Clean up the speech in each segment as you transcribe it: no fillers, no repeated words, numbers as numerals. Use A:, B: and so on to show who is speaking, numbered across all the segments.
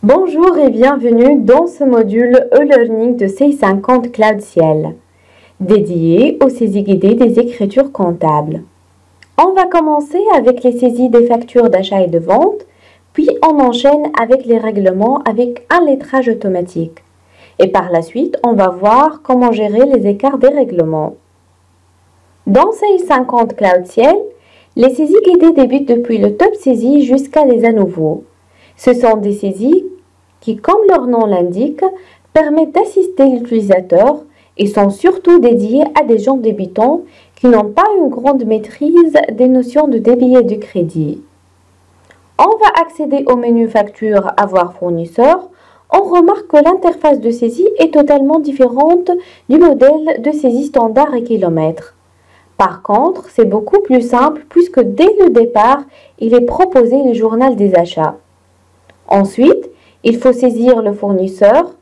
A: Bonjour et bienvenue dans ce module e-learning de CI50 Cloud Ciel, dédié aux saisies guidées des écritures comptables. On va commencer avec les saisies des factures d'achat et de vente, puis on enchaîne avec les règlements avec un lettrage automatique. Et par la suite, on va voir comment gérer les écarts des règlements. Dans CI50 Cloud Ciel, les saisies guidées débutent depuis le top saisie jusqu'à les à nouveau. Ce sont des saisies qui, comme leur nom l'indique, permettent d'assister l'utilisateur et sont surtout dédiées à des gens débutants qui n'ont pas une grande maîtrise des notions de débit et de crédit. On va accéder au menu Facture, Avoir fournisseur. On remarque que l'interface de saisie est totalement différente du modèle de saisie standard et kilomètre. Par contre, c'est beaucoup plus simple puisque dès le départ, il est proposé le journal des achats. Ensuite, il faut saisir le fournisseur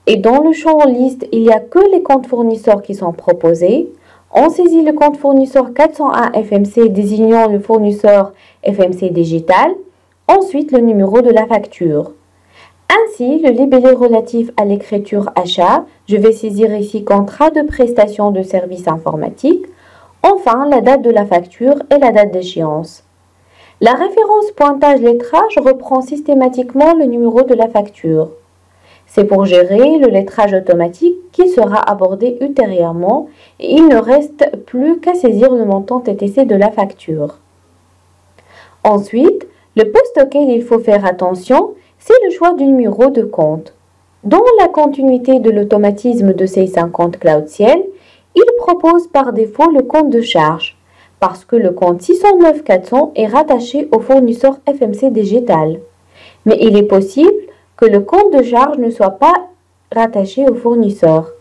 A: et dans le champ liste, il n'y a que les comptes fournisseurs qui sont proposés. On saisit le compte fournisseur 401 FMC désignant le fournisseur FMC Digital, ensuite le numéro de la facture. Ainsi, le libellé relatif à l'écriture achat, je vais saisir ici contrat de prestation de services informatiques, enfin la date de la facture et la date d'échéance. La référence pointage lettrage reprend systématiquement le numéro de la facture. C'est pour gérer le lettrage automatique qui sera abordé ultérieurement et il ne reste plus qu'à saisir le montant TTC de la facture. Ensuite, le poste auquel il faut faire attention, c'est le choix du numéro de compte. Dans la continuité de l'automatisme de CI50 Cloud Ciel, il propose par défaut le compte de charge, parce que le compte 609 400 est rattaché au fournisseur FMC Digital. Mais il est possible que le compte de charge ne soit pas rattaché au fournisseur.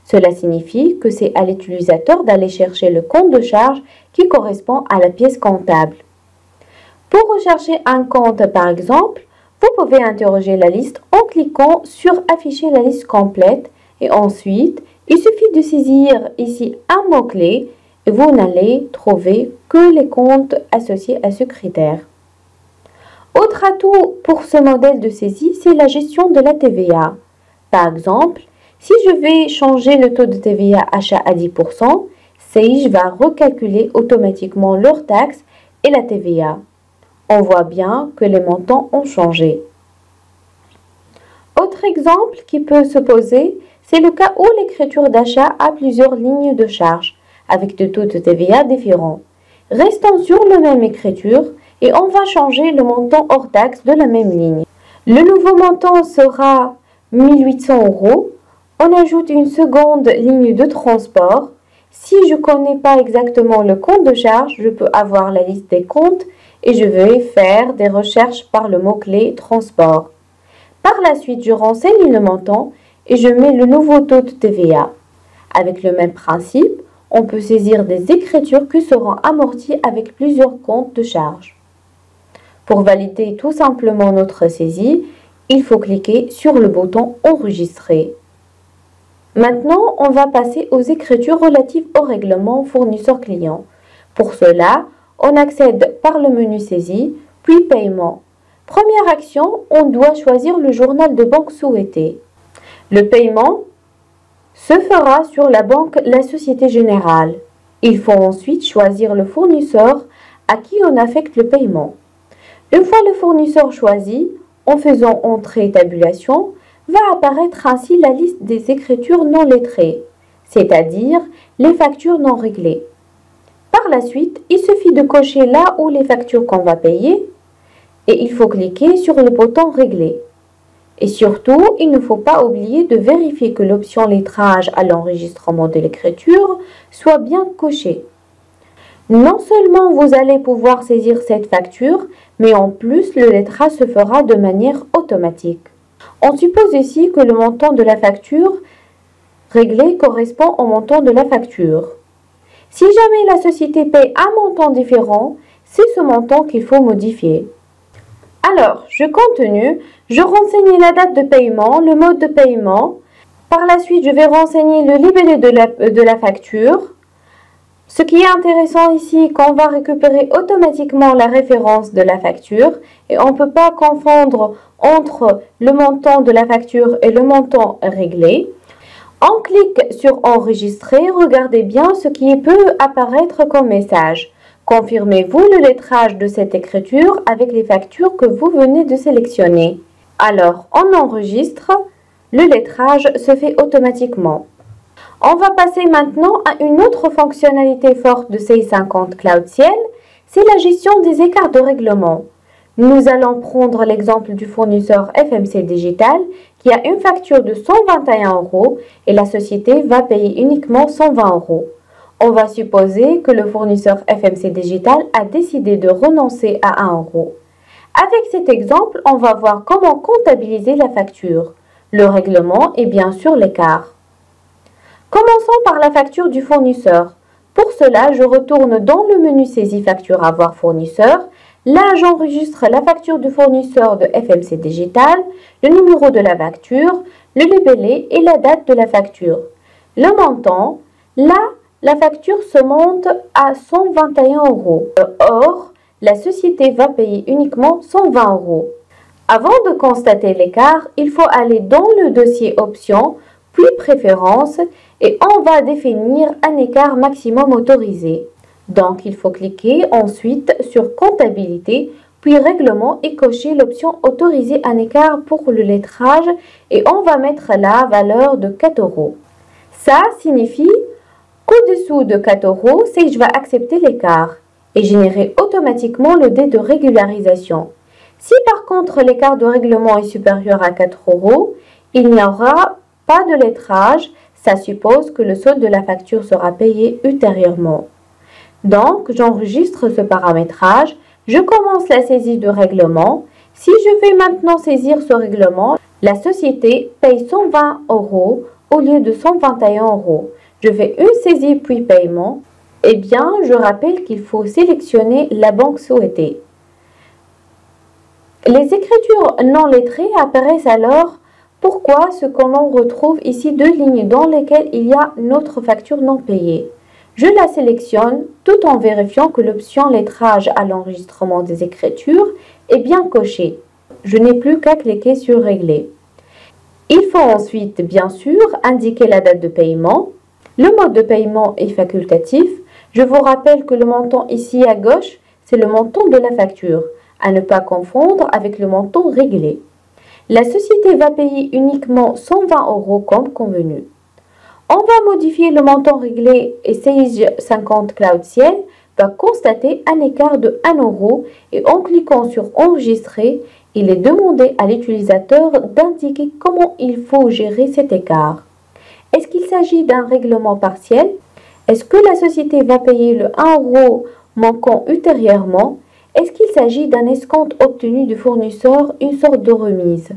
A: Cela signifie que c'est à l'utilisateur d'aller chercher le compte de charge qui correspond à la pièce comptable. Pour rechercher un compte par exemple, vous pouvez interroger la liste en cliquant sur Afficher la liste complète et ensuite, il suffit de saisir ici un mot-clé et vous n'allez trouver que les comptes associés à ce critère. Autre atout pour ce modèle de saisie, c'est la gestion de la TVA. Par exemple, si je vais changer le taux de TVA achat à 10%, Sage va recalculer automatiquement leur taxe et la TVA. On voit bien que les montants ont changé. Autre exemple qui peut se poser, c'est le cas où l'écriture d'achat a plusieurs lignes de charge, avec des taux de TVA différents. Restons sur la même écriture et on va changer le montant hors taxe de la même ligne. Le nouveau montant sera 1800 €. On ajoute une seconde ligne de transport. Si je ne connais pas exactement le compte de charge, je peux avoir la liste des comptes et je vais faire des recherches par le mot-clé transport. Par la suite, je renseigne le montant et je mets le nouveau taux de TVA. Avec le même principe, on peut saisir des écritures qui seront amorties avec plusieurs comptes de charge. Pour valider tout simplement notre saisie, il faut cliquer sur le bouton Enregistrer. Maintenant, on va passer aux écritures relatives au règlement fournisseur-client. Pour cela, on accède par le menu Saisie, puis Paiement. Première action, on doit choisir le journal de banque souhaité. Le paiement se fera sur la banque La Société Générale. Il faut ensuite choisir le fournisseur à qui on affecte le paiement. Une fois le fournisseur choisi, en faisant Entrée tabulation, va apparaître ainsi la liste des écritures non lettrées, c'est-à-dire les factures non réglées. Par la suite, il suffit de cocher là où les factures qu'on va payer et il faut cliquer sur le bouton Régler. Et surtout, il ne faut pas oublier de vérifier que l'option lettrage à l'enregistrement de l'écriture soit bien cochée. Non seulement vous allez pouvoir saisir cette facture, mais en plus le lettrage se fera de manière automatique. On suppose ici que le montant de la facture réglée correspond au montant de la facture. Si jamais la société paie un montant différent, c'est ce montant qu'il faut modifier. Alors, je continue, je renseigne la date de paiement, le mode de paiement. Par la suite, je vais renseigner le libellé de la facture. Ce qui est intéressant ici, qu'on va récupérer automatiquement la référence de la facture et on ne peut pas confondre entre le montant de la facture et le montant réglé. On clique sur enregistrer, regardez bien ce qui peut apparaître comme message. Confirmez-vous le lettrage de cette écriture avec les factures que vous venez de sélectionner. Alors, on enregistre, le lettrage se fait automatiquement. On va passer maintenant à une autre fonctionnalité forte de CI50 Cloud Ciel, c'est la gestion des écarts de règlement. Nous allons prendre l'exemple du fournisseur FMC Digital qui a une facture de 121 € et la société va payer uniquement 120 €. On va supposer que le fournisseur FMC Digital a décidé de renoncer à 1 €. Avec cet exemple, on va voir comment comptabiliser la facture, le règlement et bien sûr l'écart. Commençons par la facture du fournisseur. Pour cela, je retourne dans le menu Saisie facture avoir fournisseur. Là, j'enregistre la facture du fournisseur de FMC Digital, le numéro de la facture, le libellé et la date de la facture. Le montant, là, la facture se monte à 121 €. Or, la société va payer uniquement 120 €. Avant de constater l'écart, il faut aller dans le dossier Options, puis Préférences, et on va définir un écart maximum autorisé. Donc, il faut cliquer ensuite sur Comptabilité, puis Règlement et cocher l'option Autoriser un écart pour le lettrage et on va mettre la valeur de 4 €. Ça signifie qu'au-dessous de 4 €, Sage va accepter l'écart et générer automatiquement le dé de régularisation. Si par contre l'écart de règlement est supérieur à 4 €, il n'y aura pas de lettrage, ça suppose que le solde de la facture sera payé ultérieurement. Donc, j'enregistre ce paramétrage, je commence la saisie de règlement. Si je vais maintenant saisir ce règlement, la société paye 120 € au lieu de 121 €. Je fais une saisie puis paiement. Eh bien, je rappelle qu'il faut sélectionner la banque souhaitée. Les écritures non lettrées apparaissent alors. Pourquoi ce que l'on retrouve ici deux lignes dans lesquelles il y a notre facture non payée. Je la sélectionne tout en vérifiant que l'option lettrage à l'enregistrement des écritures est bien cochée. Je n'ai plus qu'à cliquer sur Régler. Il faut ensuite, bien sûr, indiquer la date de paiement. Le mode de paiement est facultatif. Je vous rappelle que le montant ici à gauche, c'est le montant de la facture, à ne pas confondre avec le montant réglé. La société va payer uniquement 120 € comme convenu. On va modifier le montant réglé et Sage 50 Cloud Ciel va constater un écart de 1 € et en cliquant sur Enregistrer, il est demandé à l'utilisateur d'indiquer comment il faut gérer cet écart. Est-ce qu'il s'agit d'un règlement partiel? Est-ce que la société va payer le 1 € manquant ultérieurement? Est-ce qu'il s'agit d'un escompte obtenu du fournisseur, une sorte de remise?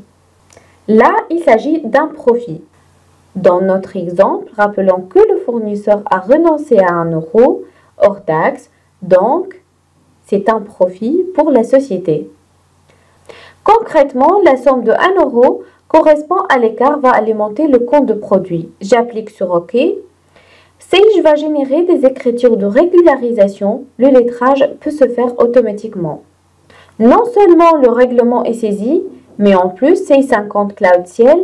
A: Là, il s'agit d'un profit. Dans notre exemple, rappelons que le fournisseur a renoncé à 1 € hors taxe, donc c'est un profit pour la société. Concrètement, la somme de 1 € correspond à l'écart va alimenter le compte de produit. J'applique sur OK. Sage va générer des écritures de régularisation. Le lettrage peut se faire automatiquement. Non seulement le règlement est saisi, mais en plus, CI50 Cloud Ciel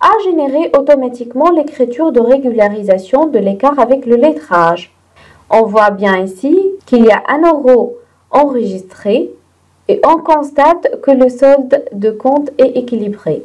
A: a généré automatiquement l'écriture de régularisation de l'écart avec le lettrage. On voit bien ici qu'il y a 1 € enregistré et on constate que le solde de compte est équilibré.